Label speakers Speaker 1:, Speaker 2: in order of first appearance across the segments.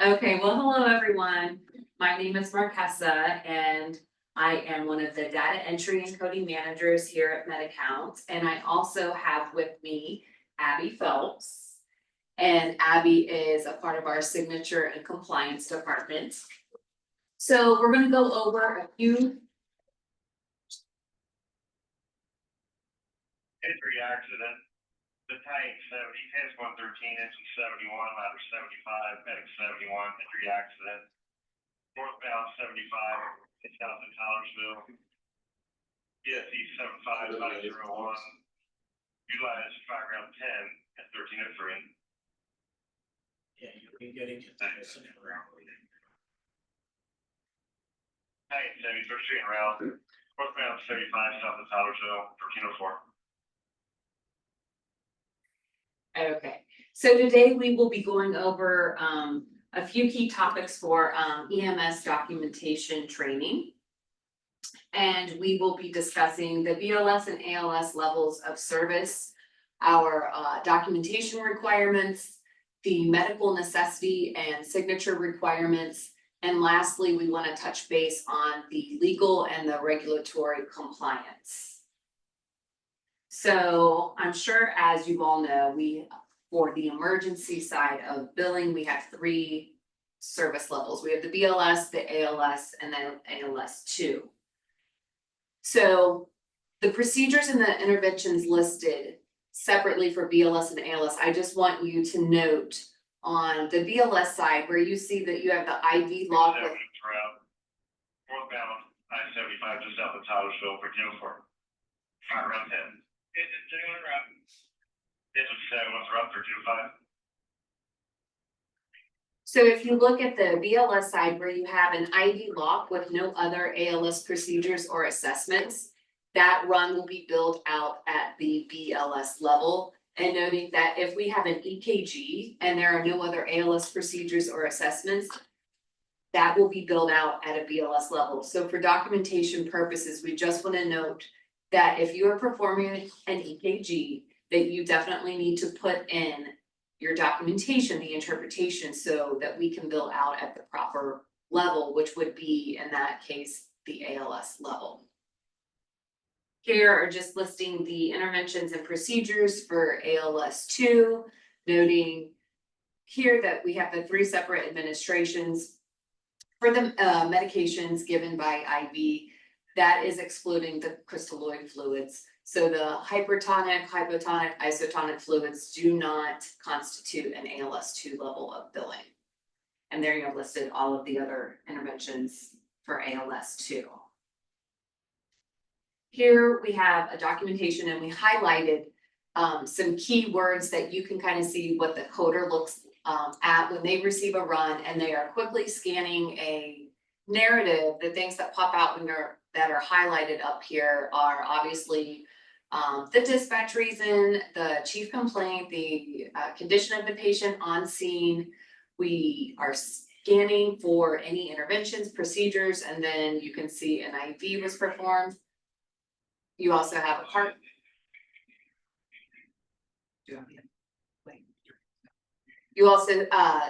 Speaker 1: Okay, well, hello, everyone. My name is Marquessa, and I am one of the data entry and coding managers here at Medaccount. And I also have with me Abby Phelps. And Abby is a part of our signature and compliance department. So we're gonna go over a few.
Speaker 2: Entry accident, the tank 70, hens 113, engine 71, ladder 75, medic 71, entry accident. Northbound 75, it's south of Towlersville. PSE 75501, utilize fire ground 10 at 1303.
Speaker 3: Yeah, you'll be getting it.
Speaker 2: Tank 70, first street and route. Northbound 75, south of Towlersville, 1304.
Speaker 1: Okay, so today we will be going over a few key topics for EMS documentation training. And we will be discussing the BLS and ALS levels of service, our documentation requirements, the medical necessity and signature requirements. And lastly, we want to touch base on the legal and the regulatory compliance. So I'm sure, as you all know, for the emergency side of billing, we have three service levels. We have the BLS, the ALS, and then ALS 2. So the procedures and the interventions listed separately for BLS and ALS, I just want you to note on the BLS side where you see that you have the IV log.
Speaker 2: Northbound I-75 just south of Towlersville, 1304. Fire round 10. Engine 2 on route. Engine 7 was route 1305.
Speaker 1: So if you look at the BLS side where you have an IV lock with no other ALS procedures or assessments, that run will be billed out at the BLS level. And noting that if we have an EKG and there are no other ALS procedures or assessments, that will be billed out at a BLS level. So for documentation purposes, we just want to note that if you are performing an EKG, that you definitely need to put in your documentation, the interpretation, so that we can bill out at the proper level, which would be, in that case, the ALS level. Here are just listing the interventions and procedures for ALS 2, noting here that we have the 3 separate administrations for the medications given by IV. That is excluding the crystalloid fluids. So the hypertonic, hypotonic, isotonic fluids do not constitute an ALS 2 level of billing. And there you have listed all of the other interventions for ALS 2. Here we have a documentation and we highlighted some key words that you can kind of see what the coder looks at when they receive a run and they are quickly scanning a narrative. The things that pop out that are highlighted up here are obviously the dispatch reason, the chief complaint, the condition of the patient on scene. We are scanning for any interventions, procedures, and then you can see an IV was performed. You also have a heart. You also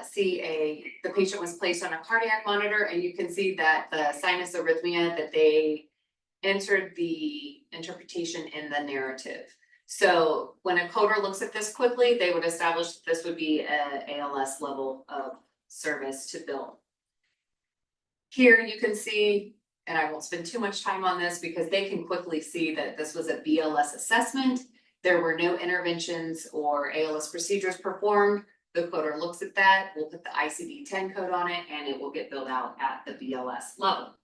Speaker 1: see the patient was placed on a cardiac monitor, and you can see that the sinus arrhythmia that they entered the interpretation in the narrative. So when a coder looks at this quickly, they would establish that this would be an ALS level of service to bill. Here you can see, and I won't spend too much time on this because they can quickly see that this was a BLS assessment. There were no interventions or ALS procedures performed. The coder looks at that, we'll put the ICD-10 code on it, and it will get billed out at the BLS level.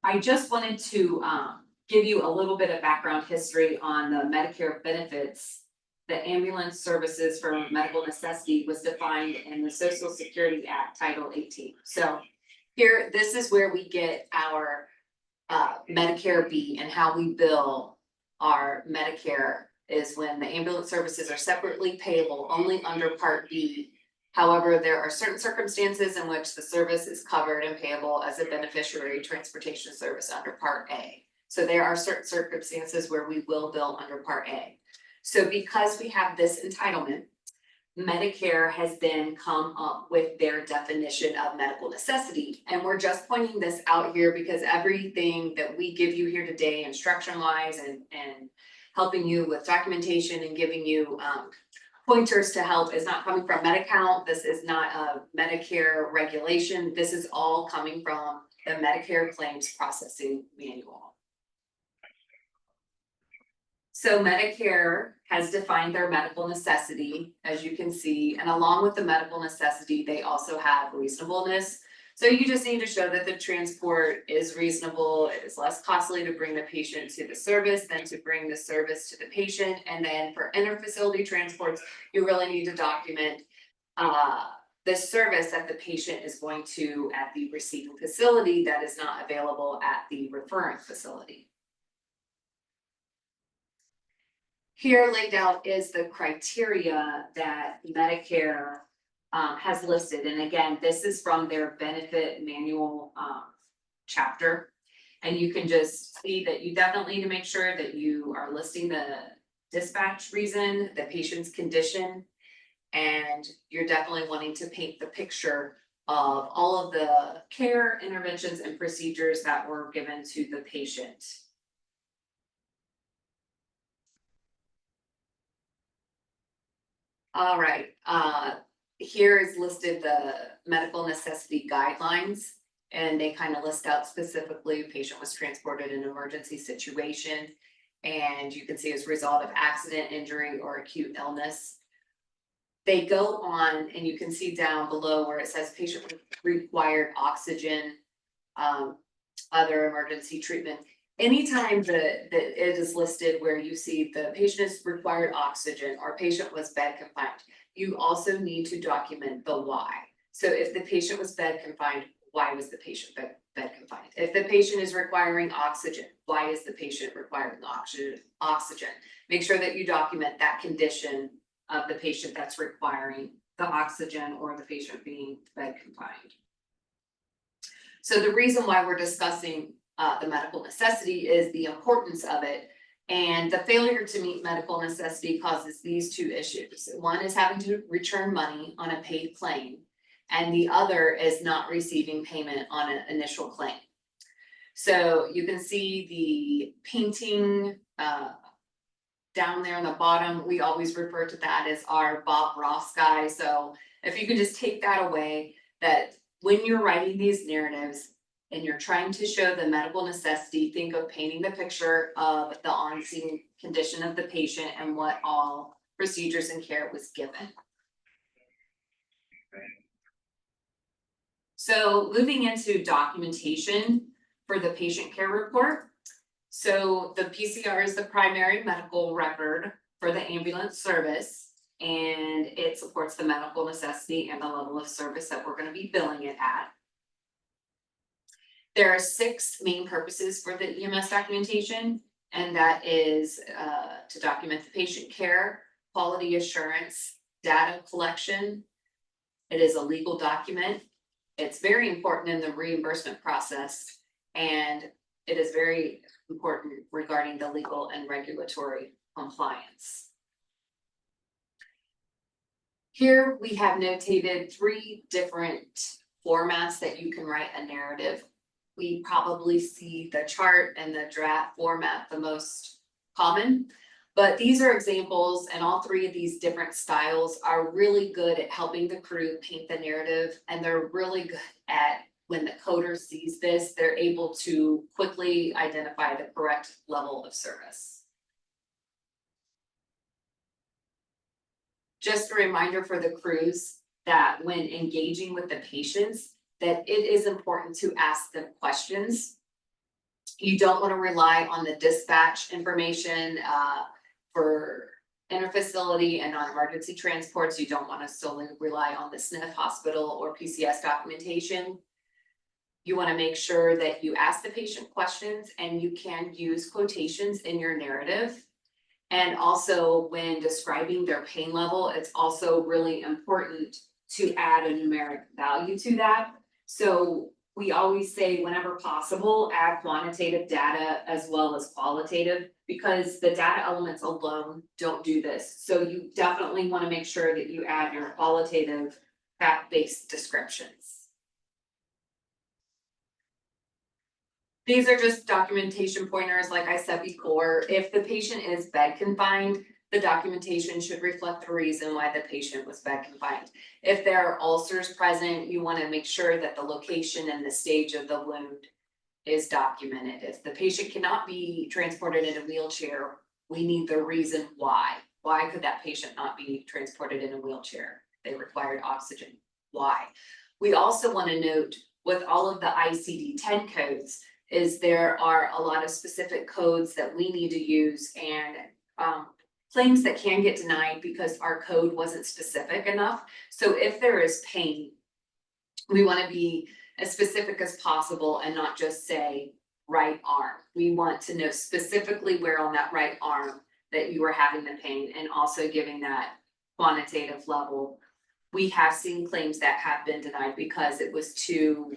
Speaker 1: I just wanted to give you a little bit of background history on the Medicare benefits. The ambulance services for medical necessity was defined in the Social Security Act, Title 18. So here, this is where we get our Medicare B, and how we bill our Medicare is when the ambulance services are separately payable only under Part B. However, there are certain circumstances in which the service is covered and payable as a beneficiary transportation service under Part A. So there are certain circumstances where we will bill under Part A. So because we have this entitlement, Medicare has then come up with their definition of medical necessity. And we're just pointing this out here because everything that we give you here today, instruction wise and helping you with documentation and giving you pointers to help is not coming from Medaccount. This is not a Medicare regulation. This is all coming from the Medicare claims processing manual. So Medicare has defined their medical necessity, as you can see, and along with the medical necessity, they also have reasonableness. So you just need to show that the transport is reasonable, it is less costly to bring the patient to the service than to bring the service to the patient. And then for interfacility transports, you really need to document the service that the patient is going to at the receiving facility that is not available at the referring facility. Here laid out is the criteria that Medicare has listed. And again, this is from their benefit manual chapter. And you can just see that you definitely need to make sure that you are listing the dispatch reason, the patient's condition, and you're definitely wanting to paint the picture of all of the care, interventions, and procedures that were given to the patient. All right, here is listed the medical necessity guidelines, and they kind of list out specifically patient was transported in an emergency situation, and you can see as a result of accident, injury, or acute illness. They go on, and you can see down below where it says patient required oxygen, other emergency treatment. Anytime that it is listed where you see the patient is required oxygen or patient was bed confined, you also need to document the why. So if the patient was bed confined, why was the patient bed confined? If the patient is requiring oxygen, why is the patient requiring oxygen? Make sure that you document that condition of the patient that's requiring the oxygen or the patient being bed confined. So the reason why we're discussing the medical necessity is the importance of it, and the failure to meet medical necessity causes these two issues. One is having to return money on a paid claim, and the other is not receiving payment on an initial claim. So you can see the painting down there on the bottom. We always refer to that as our Bob Ross guy. So if you can just take that away, that when you're writing these narratives, and you're trying to show the medical necessity, think of painting the picture of the on-scene condition of the patient and what all procedures and care was given. So moving into documentation for the patient care report. So the PCR is the primary medical record for the ambulance service, and it supports the medical necessity and the level of service that we're going to be billing it at. There are 6 main purposes for the EMS documentation, and that is to document the patient care, quality assurance, data collection. It is a legal document. It's very important in the reimbursement process, and it is very important regarding the legal and regulatory compliance. Here we have notated 3 different formats that you can write a narrative. We probably see the chart and the draft format the most common, but these are examples, and all 3 of these different styles are really good at helping the crew paint the narrative, and they're really good at, when the coder sees this, they're able to quickly identify the correct level of service. Just a reminder for the crews that when engaging with the patients, that it is important to ask them questions. You don't want to rely on the dispatch information for interfacility and non-emergency transports. You don't want to solely rely on the SNF hospital or PCS documentation. You want to make sure that you ask the patient questions, and you can use quotations in your narrative. And also when describing their pain level, it's also really important to add a numeric value to that. So we always say, whenever possible, add quantitative data as well as qualitative, because the data elements alone don't do this. So you definitely wanna make sure that you add your qualitative fact-based descriptions. These are just documentation pointers, like I said before, if the patient is bed confined, the documentation should reflect the reason why the patient was bed confined. If there are ulcers present, you wanna make sure that the location and the stage of the wound is documented. If the patient cannot be transported in a wheelchair, we need the reason why. Why could that patient not be transported in a wheelchair? They required oxygen. Why? We also wanna note with all of the ICD-10 codes, is there are a lot of specific codes that we need to use and claims that can get denied because our code wasn't specific enough. So if there is pain, we wanna be as specific as possible and not just say right arm. We want to know specifically where on that right arm that you are having the pain and also giving that quantitative level. We have seen claims that have been denied because it was too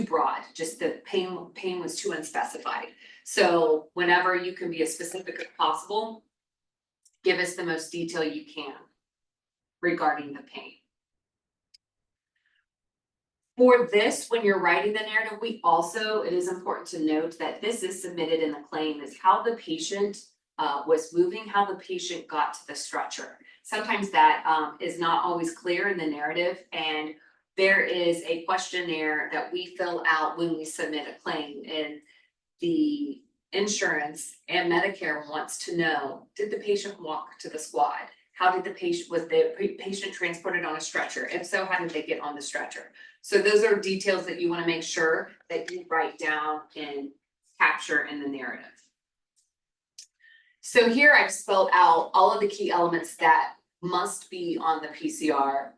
Speaker 1: broad, just the pain was too unspecified. So whenever you can be as specific as possible, give us the most detail you can regarding the pain. For this, when you're writing the narrative, it is important to note that this is submitted in the claim is how the patient was moving, how the patient got to the stretcher. Sometimes that is not always clear in the narrative, and there is a questionnaire that we fill out when we submit a claim, and the insurance and Medicare wants to know, did the patient walk to the squad? Was the patient transported on a stretcher? If so, how did they get on the stretcher? So those are details that you wanna make sure that you write down and capture in the narrative. So here I've spelled out all of the key elements that must be on the PCR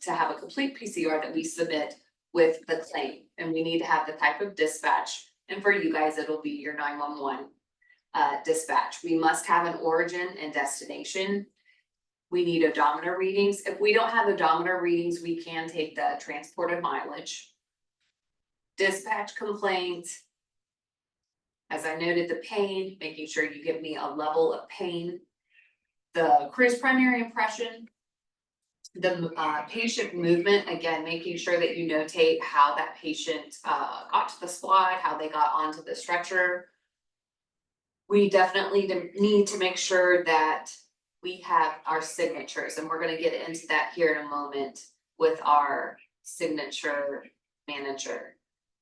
Speaker 1: to have a complete PCR that we submit with the claim. And we need to have the type of dispatch, and for you guys, it'll be your 911 dispatch. We must have an origin and destination. We need odometer readings. If we don't have odometer readings, we can take the transported mileage. Dispatch complaints. As I noted, the pain, making sure you give me a level of pain. The cruise primary impression. The patient movement, again, making sure that you notate how that patient got to the squad, how they got onto the stretcher. We definitely need to make sure that we have our signatures, and we're gonna get into that here in a moment with our signature manager.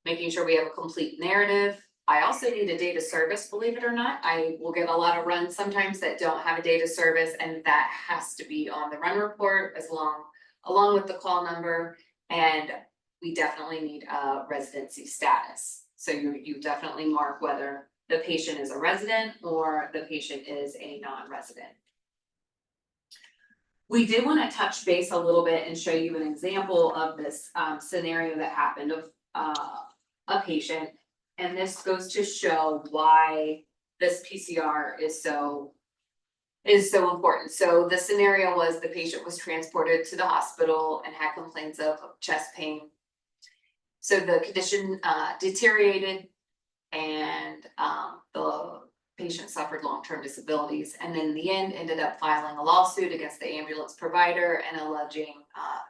Speaker 1: Making sure we have a complete narrative. I also need a data service, believe it or not. I will get a lot of runs sometimes that don't have a data service, and that has to be on the run report along with the call number. And we definitely need a residency status. So you definitely mark whether the patient is a resident or the patient is a non-resident. We did want to touch base a little bit and show you an example of this scenario that happened of a patient. And this goes to show why this PCR is so important. So the scenario was the patient was transported to the hospital and had complaints of chest pain. So the condition deteriorated, and the patient suffered long-term disabilities, and then in the end ended up filing a lawsuit against the ambulance provider and alleging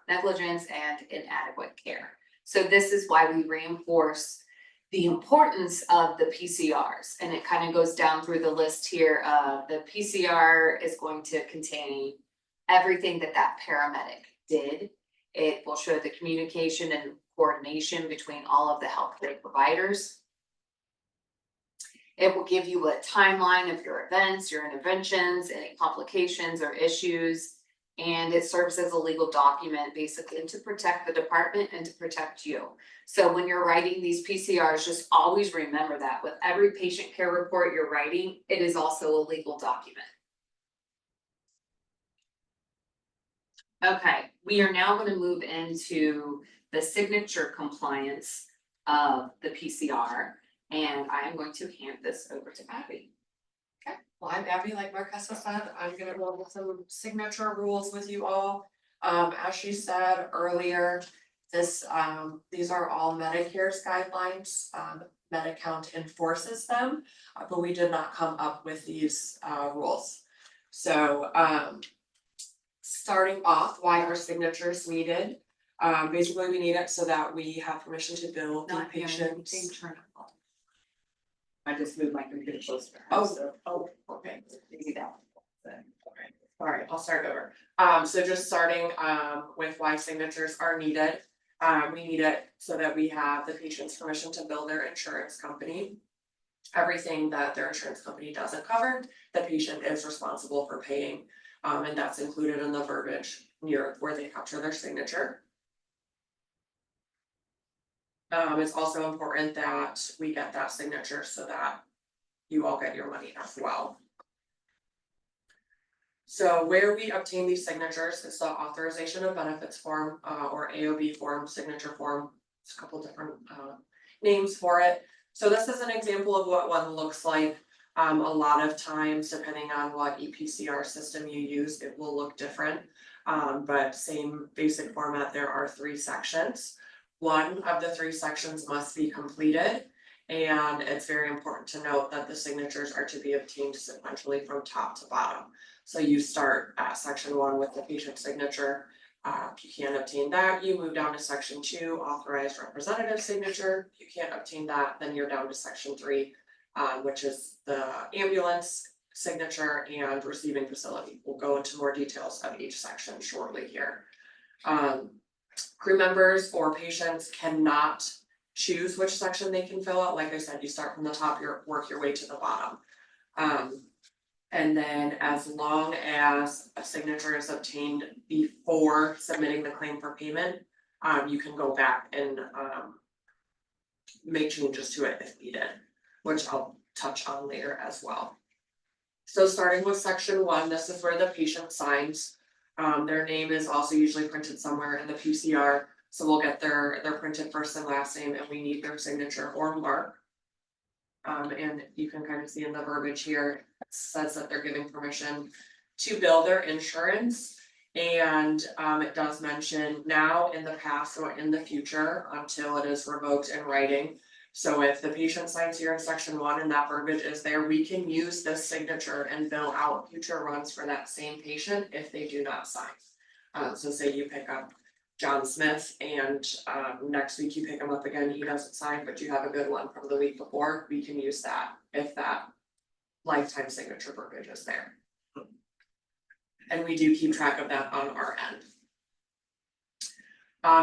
Speaker 1: negligence and inadequate care. So this is why we reinforce the importance of the PCRs, and it kind of goes down through the list here. The PCR is going to contain everything that paramedic did. It will show the communication and coordination between all of the healthcare providers. It will give you a timeline of your events, your interventions, any complications or issues, and it serves as a legal document basically to protect the department and to protect you. So when you're writing these PCRs, just always remember that with every patient care report you're writing, it is also a legal document. Okay, we are now going to move into the signature compliance of the PCR. And I am going to hand this over to Abby.
Speaker 4: Okay, well, I'm Abby, like Marquesa said, I'm gonna go over some signature rules with you all. As she said earlier, these are all Medicare's guidelines. Medaccount enforces them, but we did not come up with these rules. So starting off, why are signatures needed? Basically, we need it so that we have permission to bill the
Speaker 1: Not hearing
Speaker 4: patients.
Speaker 1: anything, turn it off. I just moved my computer closer.
Speaker 4: Okay.
Speaker 1: Maybe that.
Speaker 4: Alright, I'll start over. So just starting with why signatures are needed. We need it so that we have the patient's permission to bill their insurance company. Everything that their insurance company doesn't cover, the patient is responsible for paying. And that's included in the verbiage near where they capture their signature. It's also important that we get that signature so that you all get your money as well. So where we obtain these signatures is the authorization of benefits form, or AOB form, signature form. There's a couple different names for it. So this is an example of what one looks like. A lot of times, depending on what EPCR system you use, it will look different. But same basic format, there are 3 sections. One of the 3 sections must be completed. And it's very important to note that the signatures are to be obtained sequentially from top to bottom. So you start at section 1 with the patient signature. If you can't obtain that, you move down to section 2, authorized representative signature. If you can't obtain that, then you're down to section 3, which is the ambulance signature and receiving facility. We'll go into more details of each section shortly here. Crew members or patients cannot choose which section they can fill out. Like I said, you start from the top, work your way to the bottom. And then as long as a signature is obtained before submitting the claim for payment, you can go back and make changes to it if needed, which I'll touch on later as well. So starting with section 1, this is where the patient signs. Their name is also usually printed somewhere in the PCR. So we'll get their printed first and last name, and we need their signature or mark. And you can kind of see in the verbiage here, it says that they're giving permission to bill their insurance. And it does mention now, in the past, or in the future, until it is revoked in writing. So if the patient signs here in section 1 and that verbiage is there, we can use this signature and bill out future runs for that same patient if they do not sign. So say you pick up John Smith and next week you pick him up again, he doesn't sign, but you have a good one from the week before, we can use that if that lifetime signature verbiage is there. And we do keep track of that on our end.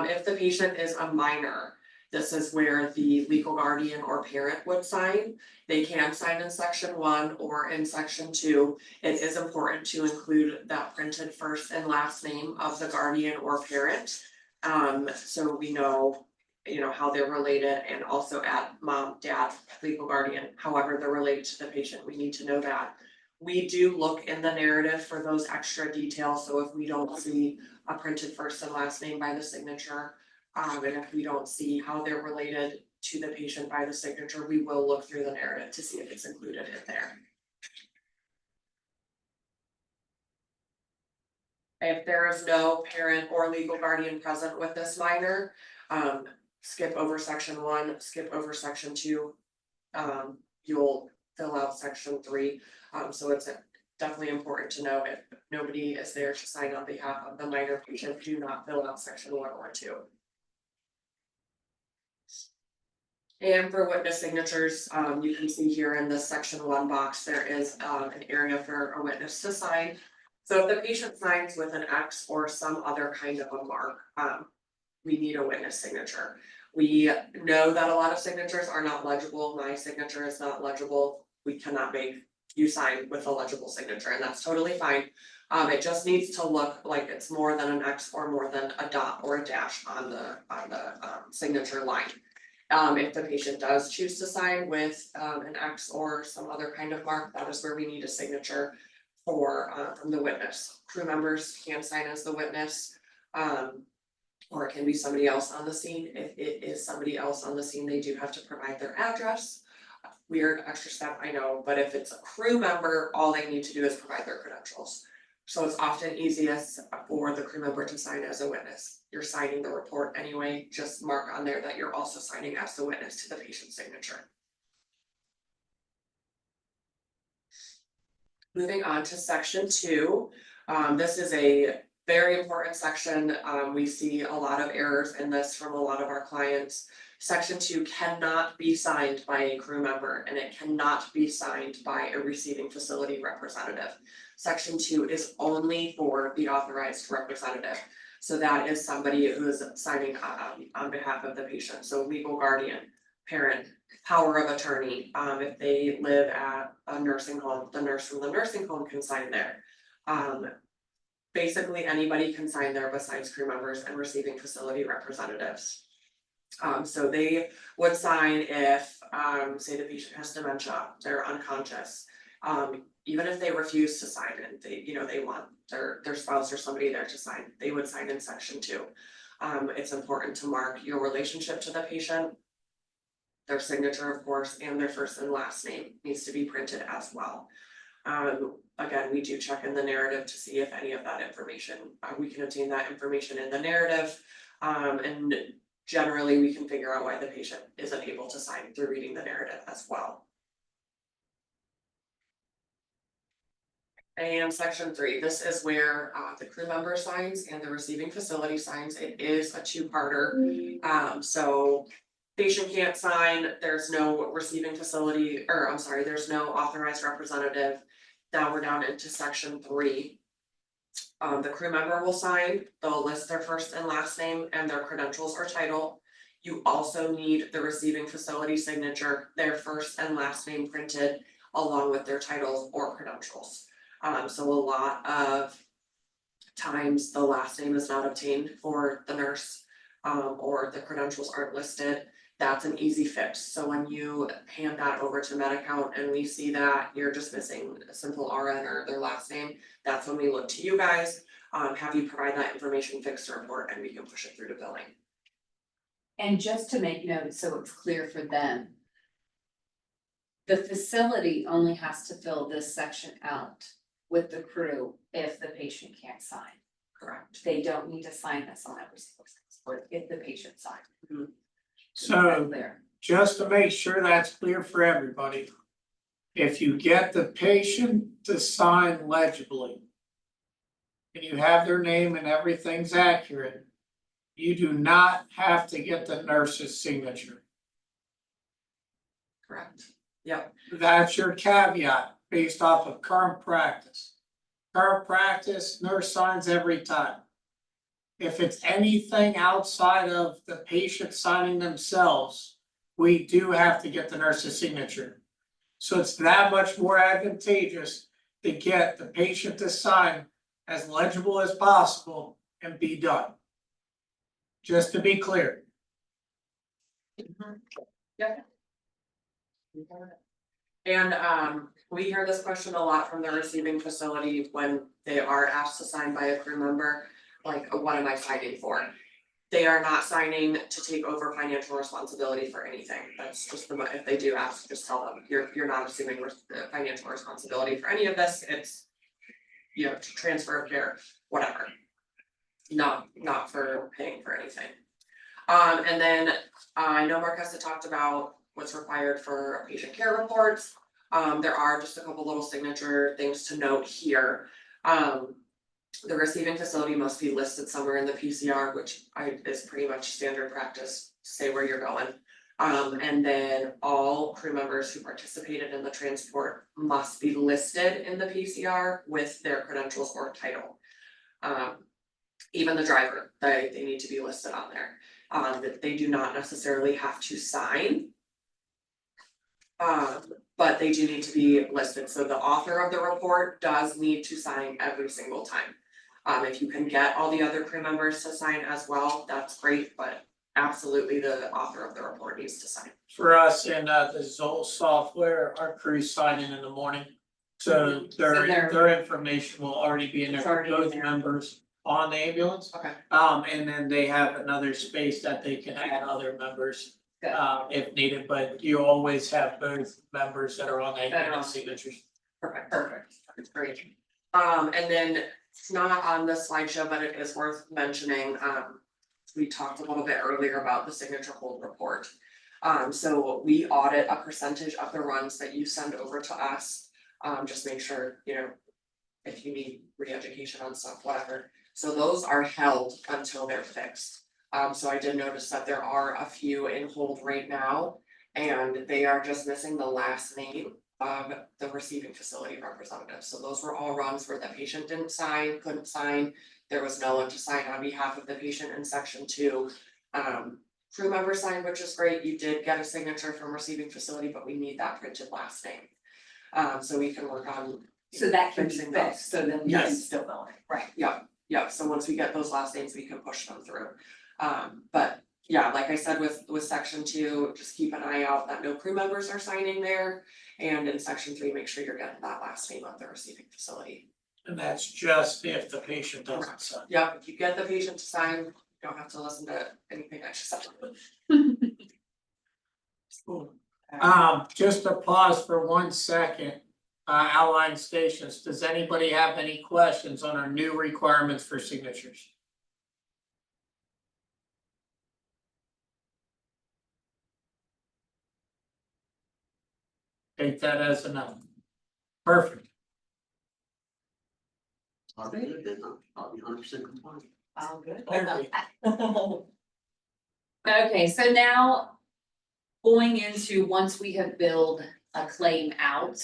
Speaker 4: If the patient is a minor, this is where the legal guardian or parent would sign. They can sign in section 1 or in section 2. It is important to include that printed first and last name of the guardian or parent. So we know, how they're related, and also add mom, dad, legal guardian, however they're related to the patient, we need to know that. We do look in the narrative for those extra details, so if we don't see a printed first and last name by the signature, and if we don't see how they're related to the patient by the signature, we will look through the narrative to see if it's included in there. If there is no parent or legal guardian present with this minor, skip over section 1, skip over section 2. You'll fill out section 3. So it's definitely important to know if nobody is there to sign on behalf of the minor patient, do not fill out section 1 or 2. And for witness signatures, you can see here in the section 1 box, there is an area for a witness to sign. So if the patient signs with an X or some other kind of a mark, we need a witness signature. We know that a lot of signatures are not legible. My signature is not legible. We cannot make you sign with a legible signature, and that's totally fine. It just needs to look like it's more than an X or more than a dot or a dash on the signature line. If the patient does choose to sign with an X or some other kind of mark, that is where we need a signature for from the witness. Crew members can sign as the witness, or it can be somebody else on the scene. If it is somebody else on the scene, they do have to provide their address. Weird extra step, I know, but if it's a crew member, all they need to do is provide their credentials. So it's often easiest for the crew member to sign as a witness. You're signing the report anyway, just mark on there that you're also signing as the witness to the patient's signature. Moving on to section 2, this is a very important section, we see a lot of errors in this from a lot of our clients. Section 2 cannot be signed by a crew member and it cannot be signed by a receiving facility representative. Section 2 is only for the authorized representative. So that is somebody who is signing on behalf of the patient, so legal guardian, parent, power of attorney, if they live at a nursing home, the nurse from the nursing home can sign there. Basically, anybody can sign there besides crew members and receiving facility representatives. So they would sign if, say the patient has dementia, they're unconscious. Even if they refuse to sign and they, they want their spouse or somebody there to sign, they would sign in section 2. It's important to mark your relationship to the patient. Their signature, of course, and their first and last name needs to be printed as well. Again, we do check in the narrative to see if any of that information, we can obtain that information in the narrative. And generally, we can figure out why the patient isn't able to sign through reading the narrative as well. And section 3, this is where the crew member signs and the receiving facility signs. It is a 2-parter. So patient can't sign, there's no receiving facility, or I'm sorry, there's no authorized representative. Now we're down into section 3. The crew member will sign, they'll list their first and last name and their credentials or title. You also need the receiving facility signature, their first and last name printed, along with their titles or credentials. So a lot of times the last name is not obtained for the nurse, or the credentials aren't listed. That's an easy fix. So when you hand that over to Medaccount and we see that you're just missing a simple RN or their last name, that's when we look to you guys, have you provide that information, fix the report, and we can push it through to billing.
Speaker 1: And just to make note, so it's clear for them. The facility only has to fill this section out with the crew if the patient can't sign.
Speaker 4: Correct.
Speaker 1: They don't need to sign this on every single thing, or if the patient signs.
Speaker 3: So
Speaker 1: Clear.
Speaker 3: just to make sure that's clear for everybody. If you get the patient to sign legibly. And you have their name and everything's accurate. You do not have to get the nurse's signature.
Speaker 4: Correct. Yep.
Speaker 3: That's your caveat based off of current practice. Current practice, nurse signs every time. If it's anything outside of the patient signing themselves, we do have to get the nurse's signature. So it's that much more advantageous to get the patient to sign as legible as possible and be done. Just to be clear.
Speaker 4: Yep. And we hear this question a lot from the receiving facility when they are asked to sign by a crew member, like, what am I signing for? They are not signing to take over financial responsibility for anything. That's just if they do ask, just tell them, you're not assuming financial responsibility for any of this, it's, transfer of care, whatever. Not for paying for anything. And then I know Marquesa talked about what's required for patient care reports. There are just a couple little signature things to note here. The receiving facility must be listed somewhere in the PCR, which is pretty much standard practice, say where you're going. And then all crew members who participated in the transport must be listed in the PCR with their credentials or title. Even the driver, they need to be listed on there. They do not necessarily have to sign. But they do need to be listed, so the author of the report does need to sign every single time. If you can get all the other crew members to sign as well, that's great, but absolutely the author of the report needs to sign.
Speaker 3: For us in the Zoll software, our crew's signing in the morning. So their information will already be in there for both members on the ambulance.
Speaker 4: Okay.
Speaker 3: And then they have another space that they can add other members.
Speaker 1: Good.
Speaker 3: If needed, but you always have both members that are on the ambulance signatures.
Speaker 4: Perfect. That's great. And then it's not on this slideshow, but it is worth mentioning, we talked a little bit earlier about the signature hold report. So we audit a percentage of the runs that you send over to us. just make sure, if you need re-education on stuff, whatever. So those are held until they're fixed. So I did notice that there are a few in hold right now, and they are just missing the last name of the receiving facility representative. So those were all runs where the patient didn't sign, couldn't sign. There was no one to sign on behalf of the patient in section 2. Crew member signed, which is great. You did get a signature from receiving facility, but we need that printed last name. So we can work on.
Speaker 1: So that can be
Speaker 4: fixing those.
Speaker 1: fixed, so then we can
Speaker 4: Yes.
Speaker 1: still go in, right?
Speaker 4: Yeah, so once we get those last names, we can push them through. But yeah, like I said, with section 2, just keep an eye out that no crew members are signing there. And in section 3, make sure you're getting that last name of the receiving facility.
Speaker 3: And that's just if the patient doesn't sign.
Speaker 4: Yep, if you get the patient to sign, you don't have to listen to anything I just said.
Speaker 3: Just to pause for 1 second, outline stations, does anybody have any questions on our new requirements for signatures? Take that as a no. Perfect.
Speaker 5: Are they good then? I'll be 100% compliant.
Speaker 1: Oh, good.
Speaker 3: Perfect.
Speaker 1: Okay, so now going into, once we have billed a claim out,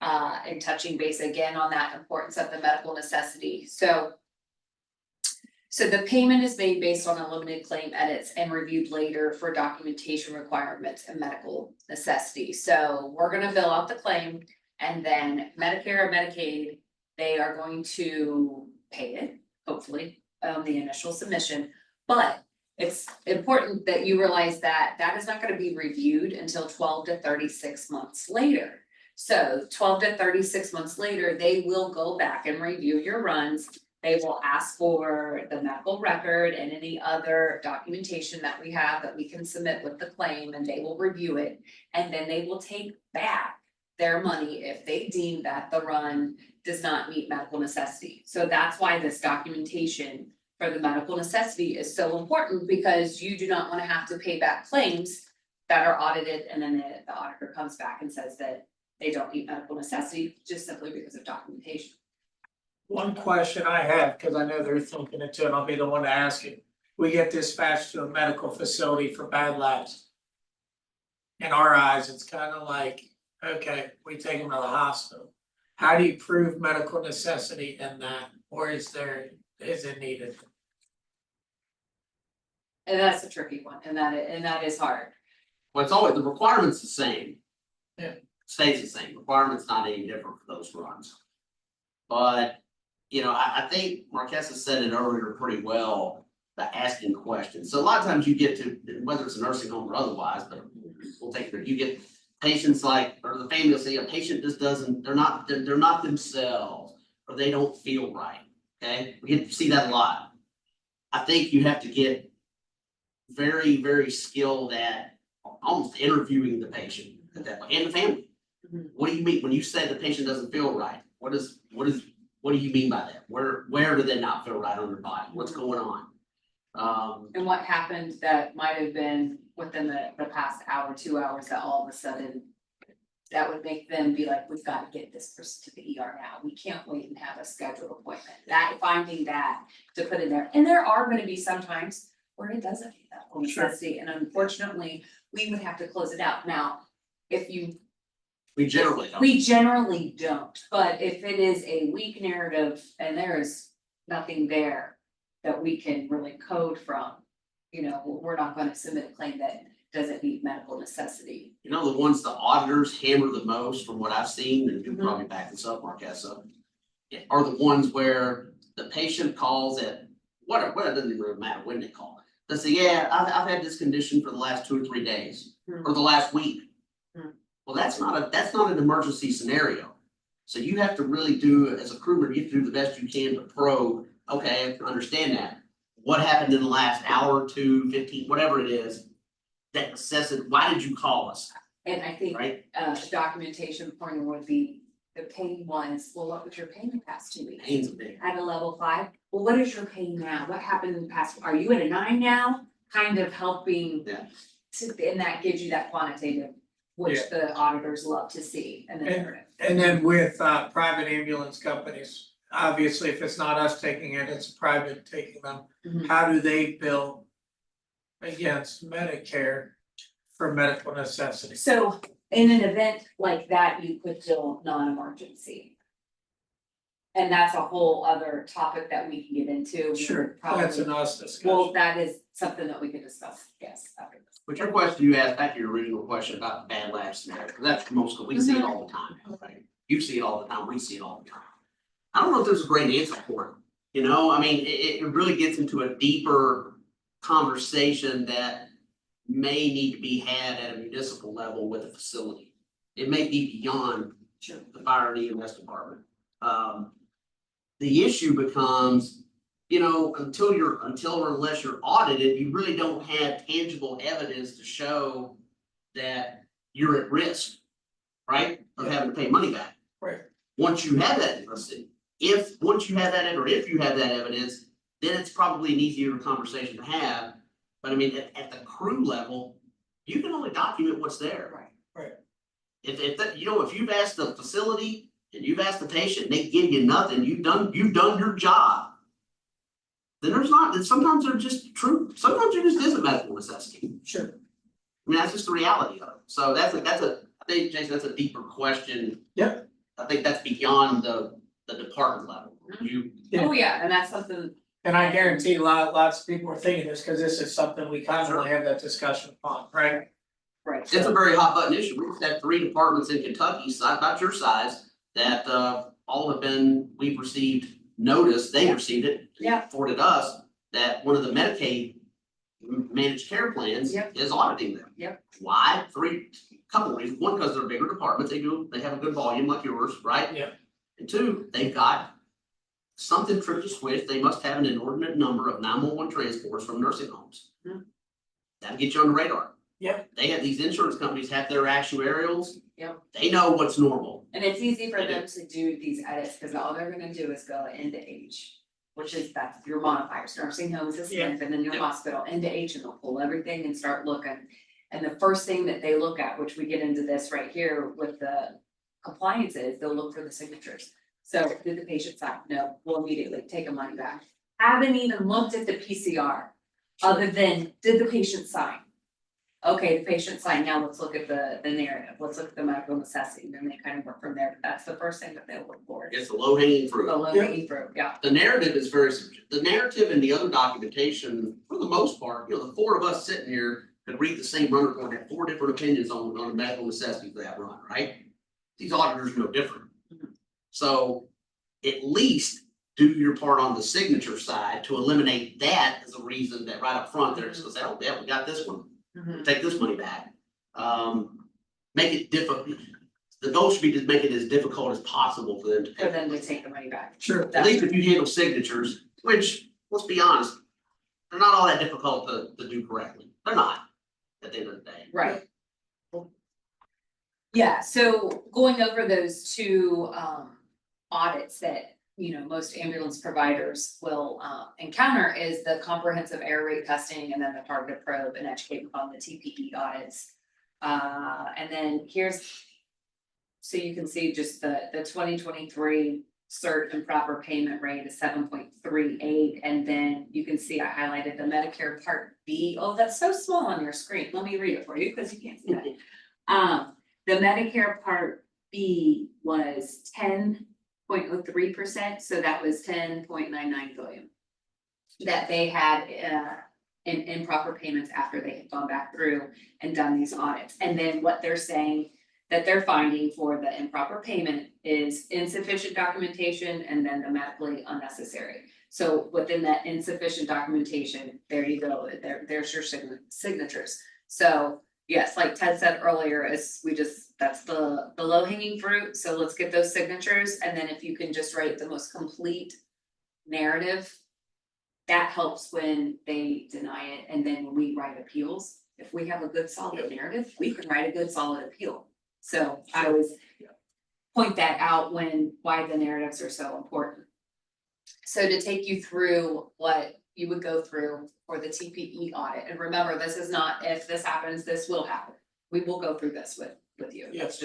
Speaker 1: and touching base again on that importance of the medical necessity, so the payment is made based on unlimited claim edits and reviewed later for documentation requirements and medical necessity. So we're gonna bill out the claim, and then Medicare or Medicaid, they are going to pay it, hopefully, the initial submission. But it's important that you realize that that is not gonna be reviewed until 12 to 36 months later. So 12 to 36 months later, they will go back and review your runs. They will ask for the medical record and any other documentation that we have that we can submit with the claim, and they will review it. And then they will take back their money if they deem that the run does not meet medical necessity. So that's why this documentation for the medical necessity is so important, because you do not want to have to pay back claims that are audited, and then the auditor comes back and says that they don't meet medical necessity just simply because of documentation.
Speaker 3: One question I have, because I know they're thinking it too, and I'll be the one to ask it. We get dispatched to a medical facility for bad labs. In our eyes, it's kind of like, okay, we take them to the hospital. How do you prove medical necessity in that, or is it needed?
Speaker 1: And that's a tricky one, and that is hard.
Speaker 5: Well, it's always, the requirement's the same.
Speaker 3: Yeah.
Speaker 5: Stays the same, requirement's not any different for those runs. But, I think Marquesa said it earlier pretty well, the asking questions. So a lot of times you get to, whether it's a nursing home or otherwise, but we'll take it, you get patients like, or the family will say, a patient just doesn't, they're not themselves, or they don't feel right, okay? We get to see that a lot. I think you have to get very, very skilled at almost interviewing the patient at that point, and the family.
Speaker 1: Mhm.
Speaker 5: What do you mean when you say the patient doesn't feel right? What do you mean by that? Where do they not feel right on their body? What's going on?
Speaker 1: And what happened that might have been within the past hour, 2 hours, that all of a sudden that would make them be like, we've got to get this person to the ER now. We can't wait and have a scheduled appointment. That, finding that to put in there. And there are gonna be some times where it doesn't meet that full
Speaker 3: Sure.
Speaker 1: necessity, and unfortunately, we would have to close it out. Now, if you
Speaker 5: We generally don't.
Speaker 1: We generally don't, but if it is a weak narrative and there is nothing there that we can really code from, we're not gonna submit a claim that doesn't meet medical necessity.
Speaker 5: The ones the auditors hammer the most from what I've seen, and you can
Speaker 1: Mhm.
Speaker 5: probably back this up, Marquesa, are the ones where the patient calls at, what it doesn't even really matter when they call. They say, yeah, I've had this condition for the last 2 or 3 days, or the last week.
Speaker 1: Mhm.
Speaker 5: Well, that's not an emergency scenario. So you have to really do, as a crewman, you have to do the best you can to probe, okay, I understand that. What happened in the last hour, 2, 15, whatever it is, that necessitated, why did you call us,
Speaker 1: And I think,
Speaker 5: right?
Speaker 1: documentation point would be the pain ones, well, what was your pain the past 2 weeks?
Speaker 5: Pain's a big.
Speaker 1: At a level 5, well, what is your pain now? What happened in the past? Are you at a 9 now? Kind of helping.
Speaker 5: Yeah.
Speaker 1: And that gives you that quantitative, which the auditors love to see in the
Speaker 3: And-
Speaker 1: narrative.
Speaker 3: And then with private ambulance companies, obviously, if it's not us taking it, it's private taking them.
Speaker 1: Mhm.
Speaker 3: How do they bill against Medicare for medical necessities?
Speaker 1: So in an event like that, you could bill non-emergency. And that's a whole other topic that we can get into. We
Speaker 3: Sure,
Speaker 1: could probably-
Speaker 3: that's an us discussion.
Speaker 1: Well, that is something that we could discuss, yes, after this.
Speaker 5: But your question you asked, back to your original question about the bad lab scenario, because that's most, we see it all the time, right? You see it all the time, we see it all the time. I don't know if there's a great answer for it, you know, I mean, it really gets into a deeper conversation that may need to be had at a municipal level with a facility. It may be beyond
Speaker 1: Sure.
Speaker 5: the fire and EMS department. The issue becomes, you know, until or unless you're audited, you really don't have tangible evidence to show that you're at risk, right? Of having to pay money back.
Speaker 3: Right.
Speaker 5: Once you have that, once you have that, or if you have that evidence, then it's probably an easier conversation to have. But I mean, at the crew level, you can only document what's there.
Speaker 1: Right.
Speaker 3: Right.
Speaker 5: If that, you know, if you've asked the facility and you've asked the patient, they give you nothing, you've done your job. Then there's not, and sometimes they're just true, sometimes there just isn't medical necessity.
Speaker 3: Sure.
Speaker 5: I mean, that's just the reality of it. So I think, Jason, that's a deeper question.
Speaker 3: Yep.
Speaker 5: I think that's beyond the department level. You,
Speaker 3: Yeah.
Speaker 1: Oh, yeah, and that's something,
Speaker 3: And I guarantee lots of people are thinking this, cause this is something we constantly have that discussion upon, right?
Speaker 1: right,
Speaker 5: it's a very hot button issue. We've had 3 departments in Kentucky, about your size, that all have been, we've received notice, they
Speaker 1: Yeah.
Speaker 5: received it.
Speaker 1: Yeah.
Speaker 5: Forwarded us, that one of the Medicaid managed care plans
Speaker 1: Yep.
Speaker 5: is auditing them.
Speaker 1: Yep.
Speaker 5: Why? Couple of reasons. One, because they're bigger departments, they have a good volume like yours, right?
Speaker 3: Yep.
Speaker 5: And 2, they've got something tripped to switch, they must have an inordinate number of 911 transports from nursing homes.
Speaker 1: Hmm.
Speaker 5: That'll get you on the radar.
Speaker 3: Yep.
Speaker 5: They have, these insurance companies have their actuarials.
Speaker 1: Yep.
Speaker 5: They know what's normal.
Speaker 1: and it's easy for
Speaker 5: They do.
Speaker 1: them to do these edits, cause all they're gonna do is go into H. Which is, that's your modifiers, nursing homes is
Speaker 3: Yeah.
Speaker 1: SNF, and then your
Speaker 5: Yep.
Speaker 1: hospital into H, and they'll pull everything and start looking. And the first thing that they look at, which we get into this right here with the compliances, they'll look for the signatures. So did the patient sign? No, we'll immediately take the money back. Haven't even looked at the PCR, other than, did the patient sign? Okay, the patient signed, now let's look at the narrative, let's look at the medical necessity, then they kind of work from there, but that's the first thing that they'll look for.
Speaker 5: It's the low hanging fruit.
Speaker 1: The low hanging fruit, yeah.
Speaker 5: The narrative is the narrative and the other documentation, for the most part, you know, the 4 of us sitting here could read the same run report, have 4 different opinions on the medical necessity for that run, right? These auditors are no different.
Speaker 1: Mhm.
Speaker 5: So at least do your part on the signature side to eliminate that as a reason that right up front there, just say, oh, yeah, we got this one, take this money back. Make it difficult. The goal should be to make it as difficult as possible for them to
Speaker 1: For
Speaker 5: pay.
Speaker 1: them to take the money back.
Speaker 3: Sure.
Speaker 5: At least if you handle signatures, which, let's be honest, they're not all that difficult to do correctly. They're not, at the end of the day.
Speaker 1: Right. Yeah, so going over those 2 audits that, you know, most ambulance providers will encounter is the comprehensive error rate testing, and then the targeted probe and educate on the TPE audits. And then here's, so you can see just the 2023 cert and proper payment rate is 7.38, and then you can see I highlighted the Medicare Part B. Oh, that's so small on your screen. Let me read it for you because you can't see that. The Medicare Part B was 10.03%, so that was 10.99 billion. That they had in improper payments after they had gone back through and done these audits. And then what they're saying that they're finding for the improper payment is insufficient documentation and then the medically unnecessary. So within that insufficient documentation, there you go, there's your signatures. So yes, like Ted said earlier, that's the low hanging fruit, so let's get those signatures, and then if you can just write the most complete narrative. That helps when they deny it, and then when we write appeals, if we have a good solid narrative, we can write a good solid appeal. So I always point that out why the narratives are so important. So to take you through what you would go through for the TPE audit, and remember, this is not if this happens, this will happen. We will go through this with with you.
Speaker 3: Yeah.
Speaker 1: It's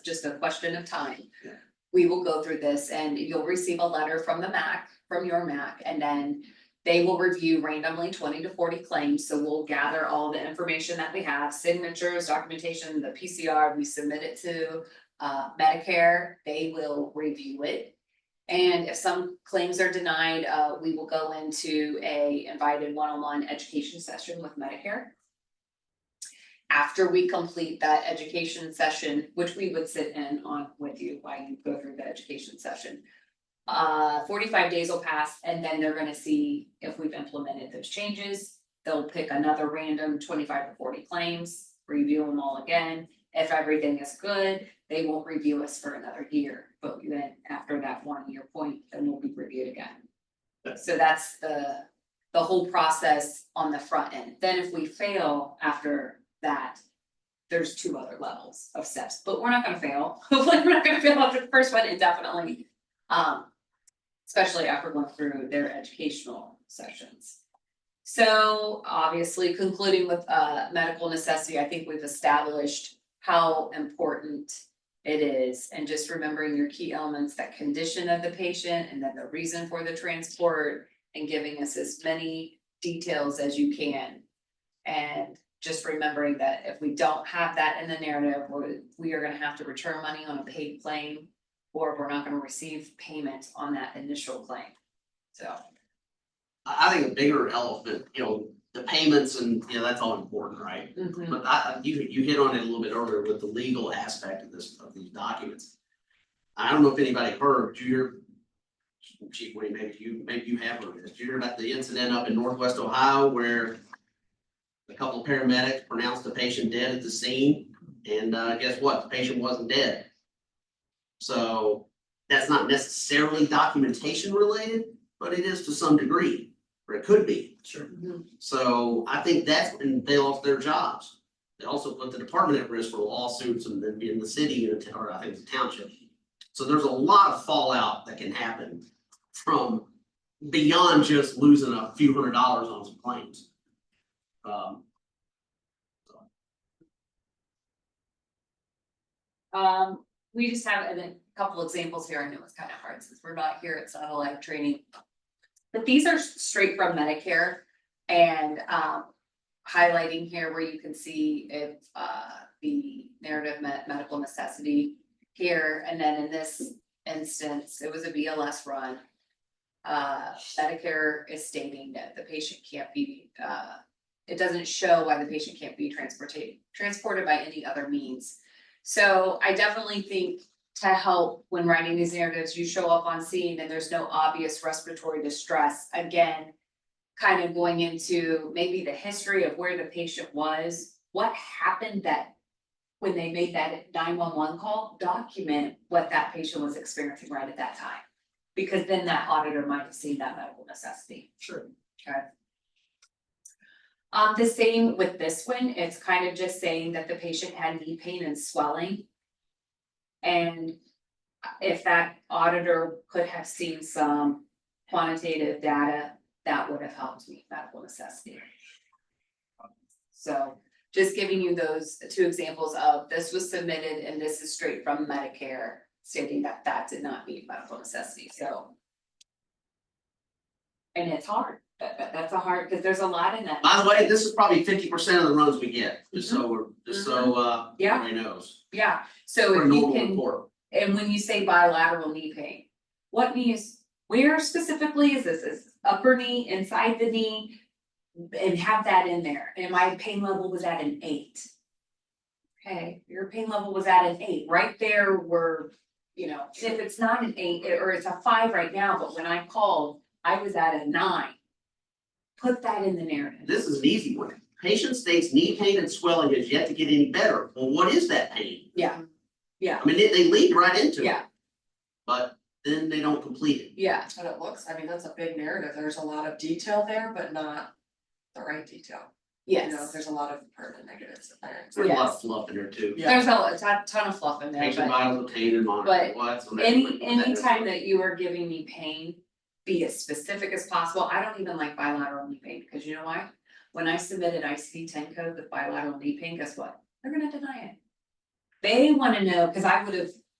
Speaker 1: just a question of time.
Speaker 5: Yeah.
Speaker 1: We will go through this and you'll receive a letter from the MAC, from your MAC, and then they will review randomly 20 to 40 claims, so we'll gather all the information that we have, signatures, documentation, the PCR, we submit it to Medicare, they will review it. And if some claims are denied, we will go into a invited one-on-one education session with Medicare. After we complete that education session, which we would sit in on with you while you go through the education session. 45 days will pass and then they're gonna see if we've implemented those changes. They'll pick another random 25 to 40 claims, review them all again. If everything is good, they won't review us for another year, but then after that 1 year point, then we'll be reviewed again. So that's the whole process on the front end. Then if we fail after that, there's 2 other levels of steps, but we're not gonna fail. Hopefully, we're not gonna fail after the first one indefinitely. Especially after going through their educational sessions. So obviously concluding with medical necessity, I think we've established how important it is. And just remembering your key elements, that condition of the patient and then the reason for the transport and giving us as many details as you can. And just remembering that if we don't have that in the narrative, we are gonna have to return money on a paid claim. Or we're not gonna receive payment on that initial claim, so.
Speaker 5: I think a bigger elephant, the payments and, that's all important, right? But you hit on it a little bit earlier with the legal aspect of these documents. I don't know if anybody heard, did you hear, Chief Wayne, maybe you have heard this, did you hear about the incident up in Northwest Ohio where a couple of paramedics pronounced the patient dead at the scene, and guess what, the patient wasn't dead. So that's not necessarily documentation related, but it is to some degree, or it could be.
Speaker 3: Sure.
Speaker 5: So I think that's when they lost their jobs. They also put the department at risk for lawsuits and then in the city, or I think the township. So there's a lot of fallout that can happen from beyond just losing a few $100s on some claims.
Speaker 1: We just have a couple examples here. I know it's kind of hard since we're not here, it's not a live training. But these are straight from Medicare and highlighting here where you can see if the narrative medical necessity here, and then in this instance, it was a BLS run. Medicare is stating that the patient can't be, it doesn't show why the patient can't be transported by any other means. So I definitely think to help when writing these narratives, you show up on scene and there's no obvious respiratory distress. Again, kind of going into maybe the history of where the patient was, what happened that when they made that 911 call, document what that patient was experiencing right at that time. Because then that auditor might have seen that medical necessity.
Speaker 3: Sure.
Speaker 1: Okay. The same with this one, it's kind of just saying that the patient had knee pain and swelling. And if that auditor could have seen some quantitative data, that would have helped meet medical necessity. So just giving you those 2 examples of this was submitted and this is straight from Medicare stating that that did not meet medical necessity, so. And it's hard, that's a hard, because there's a lot in that.
Speaker 5: By the way, this is probably 50% of the runs we get, just so
Speaker 1: Yeah.
Speaker 5: everybody knows.
Speaker 1: Yeah, so
Speaker 5: For a
Speaker 1: if you
Speaker 5: normal
Speaker 1: can,
Speaker 5: report.
Speaker 1: and when you say bilateral knee pain, what knee is, where specifically is this? Is upper knee, inside the knee? And have that in there, and my pain level was at an 8. Okay, your pain level was at an 8, right there were, if it's not an 8, or it's a 5 right now, but when I called, I was at a 9. Put that in the narrative.
Speaker 5: This is an easy one. Patient states knee pain and swelling has yet to get any better. Well, what is that pain?
Speaker 1: Yeah, yeah,
Speaker 5: I mean, they lead right into it.
Speaker 1: yeah,
Speaker 5: But then they don't complete it.
Speaker 1: yeah,
Speaker 4: But it looks, that's a big narrative, there's a lot of detail there, but not the right detail.
Speaker 1: yes.
Speaker 4: There's a lot of pertinent negatives in there.
Speaker 5: There's a lot
Speaker 1: Yes.
Speaker 5: of fluff in there too.
Speaker 1: There's a ton of fluff in there,
Speaker 5: Patient
Speaker 1: but
Speaker 5: vitals obtained and monitored.
Speaker 1: but anytime that you are giving me pain, be as specific as possible. I don't even like bilateral knee pain, because you know why? When I submitted ICD-10 code with bilateral knee pain, guess what? They're gonna deny it. They wanna know, cause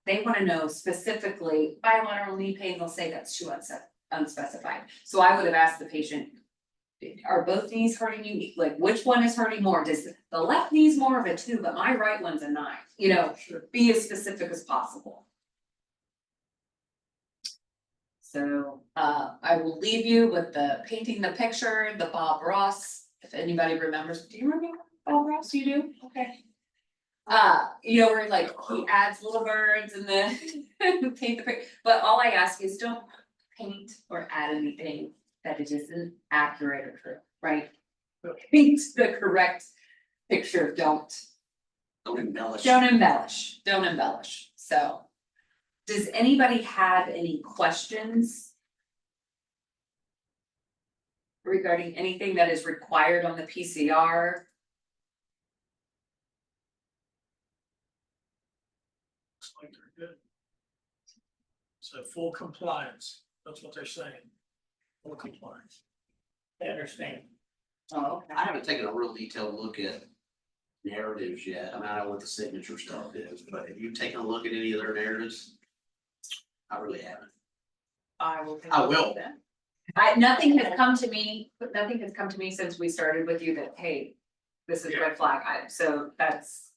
Speaker 1: they wanna know specifically, bilateral knee pain, they'll say that's too unspecified. So I would have asked the patient, are both knees hurting you? Like, which one is hurting more? Does the left knee's more of a 2, but my right one's a 9? You know, be as specific as possible. So, I will leave you with the painting the picture, the Bob Ross, if anybody remembers, do you remember Bob Ross? You do? Okay. You know, where like he adds little birds and then paint the picture, but all I ask is don't paint or add anything that it isn't accurate or true, right? Paint the correct picture, don't
Speaker 5: embellish.
Speaker 1: don't embellish, so. Does anybody have any questions? Regarding anything that is required on the PCR?
Speaker 3: Looks like they're good. So full compliance, that's what they're saying. Full compliance. I understand.
Speaker 1: Oh,
Speaker 5: I haven't taken a real detailed look at narratives yet. I mean, I know what the signature stuff is, but have you taken a look at any of their narratives? I really haven't.
Speaker 4: I will. take
Speaker 5: I
Speaker 4: a look
Speaker 5: will.
Speaker 4: at that.
Speaker 1: nothing has come to me, since we started with you that, hey, this is red flag, so that's.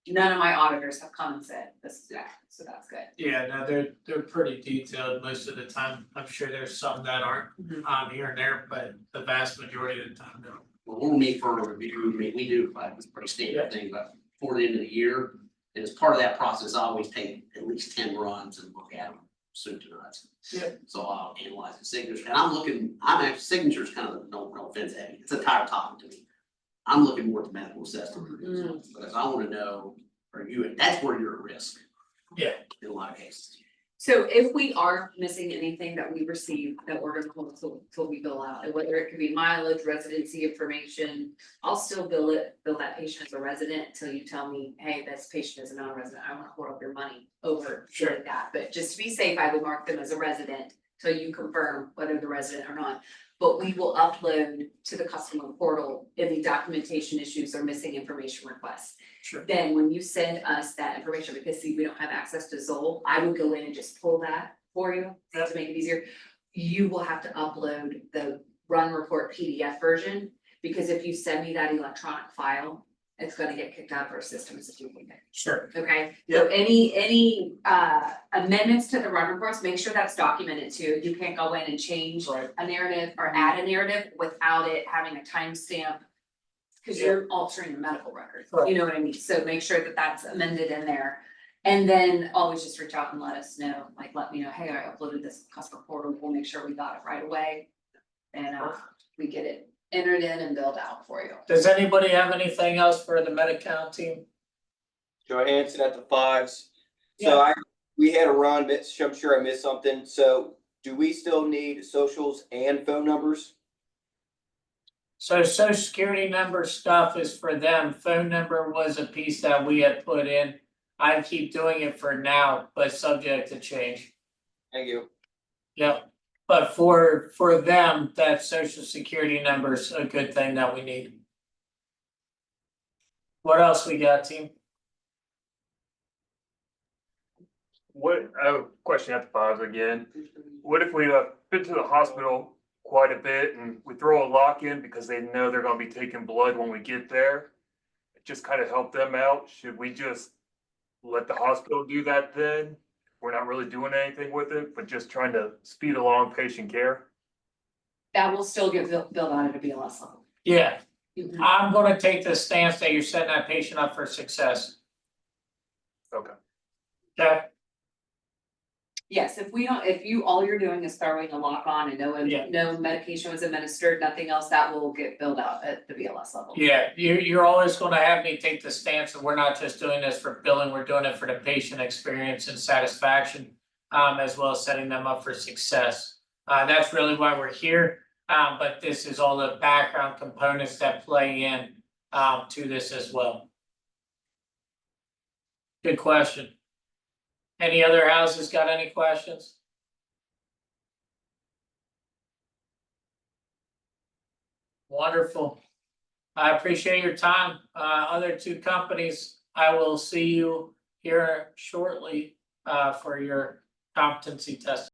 Speaker 1: None of my auditors have come and said this is bad, so that's good.
Speaker 3: Yeah, no, they're pretty detailed most of the time. I'm sure there's some that aren't on here and there, but the vast majority of the time, no.
Speaker 5: Well, we'll meet for a review. I mean, we do, like, it's a pretty standard thing, but before the end of the year. And as part of that process, I always take at least 10 runs and look at them, soup to nuts.
Speaker 3: Yeah.
Speaker 5: So I'll analyze the signature, and I'm actually, signature's kind of, no offense, Abby, it's a tired topic to me. I'm looking more at the medical assessment results, because I wanna know, that's where you're at risk.
Speaker 3: Yeah.
Speaker 5: In a lot of cases.
Speaker 1: So if we are missing anything that we receive, that we're gonna hold till we bill out, and whether it could be mileage, residency information, I'll still bill that patient as a resident until you tell me, hey, this patient is a non-resident, I wanna hold up your money over
Speaker 3: Sure.
Speaker 1: that, but just to be safe, I would mark them as a resident till you confirm whether they're resident or not. But we will upload to the customer portal any documentation issues or missing information requests.
Speaker 3: Sure.
Speaker 1: Then when you send us that information, because see, we don't have access to Zoll, I would go in and just pull that for you to make it easier. You will have to upload the run report PDF version, because if you send me that electronic file, it's gonna get kicked out of our system as a duplicate.
Speaker 3: Sure.
Speaker 1: Okay, so any amendments to the run reports, make sure that's documented too. You can't go in and change
Speaker 3: Right.
Speaker 1: a narrative or add a narrative without it having a timestamp. Cause you're altering the medical record,
Speaker 3: Right.
Speaker 1: you know what I mean? So make sure that that's amended in there. And then always just reach out and let us know, like, let me know, hey, I uploaded this customer portal, we'll make sure we got it right away. And we get it entered in and billed out for you.
Speaker 3: Does anybody have anything else for the Medaccount team?
Speaker 6: Johansson at the fives. So we had a run, but I'm sure I missed something. So do we still need socials and phone numbers?
Speaker 3: So social security number stuff is for them. Phone number was a piece that we had put in. I keep doing it for now, but subject to change.
Speaker 6: Thank you.
Speaker 3: Yep, but for them, that social security number's a good thing that we need. What else we got, team?
Speaker 7: What, I have a question at the fives again. What if we been to the hospital quite a bit and we throw a lock in because they know they're gonna be taking blood when we get there? Just kind of help them out. Should we just let the hospital do that then? We're not really doing anything with it, but just trying to speed along patient care?
Speaker 1: That will still get billed out at a BLS level.
Speaker 3: Yeah, I'm gonna take the stance that you're setting that patient up for success.
Speaker 7: Okay.
Speaker 3: Okay,
Speaker 1: Yes, all you're doing is throwing a lock on and
Speaker 3: Yeah.
Speaker 1: no medication was administered, nothing else, that will get billed out at the BLS level.
Speaker 3: yeah, you're always gonna have me take the stance that we're not just doing this for billing, we're doing it for the patient experience and satisfaction. As well as setting them up for success. That's really why we're here. But this is all the background components that play in to this as well. Good question. Any other houses got any questions? Wonderful. I appreciate your time. Other two companies, I will see you here shortly for your competency test.